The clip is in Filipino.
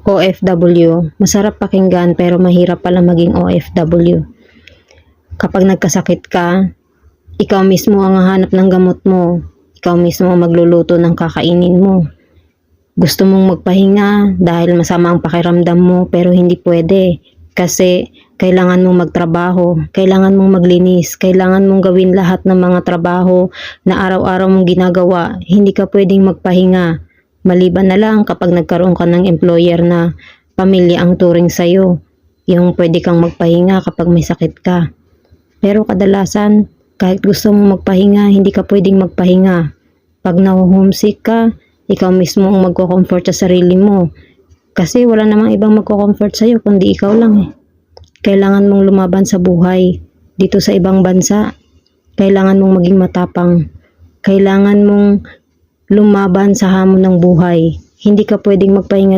OFW, masarap pakinggan pero mahirap pala maging OFW. Kapag nagkasakit ka, ikaw mismo ang hahanap ng gamot mo. Ikaw mismo ang magluluto ng kakainin mo. Gusto mong magpahinga dahil masama ang pakiramdam mo pero hindi pwede. Kasi kailangan mong magtrabaho, kailangan mong maglinis, kailangan mong gawin lahat ng mga trabaho na araw-araw mong ginagawa. Hindi ka pwedeng magpahinga. Maliban na lang kapag nagkaroon ka ng employer na pamilya ang turing sa'yo. Yung pwede kang magpahinga kapag may sakit ka. Pero kadalasan, kahit gusto mong magpahinga, hindi ka pwedeng magpahinga. Pag naho-homesick ka, ikaw mismo ang magko-comfort sa sarili mo. Kasi wala namang ibang magko-comfort sa'yo kundi ikaw lang eh. Kailangan mong lumaban sa buhay. Dito sa ibang bansa, kailangan mong maging matapang. Kailangan mong lumaban sa hamon ng buhay. Hindi ka pwedeng magpahinga dito.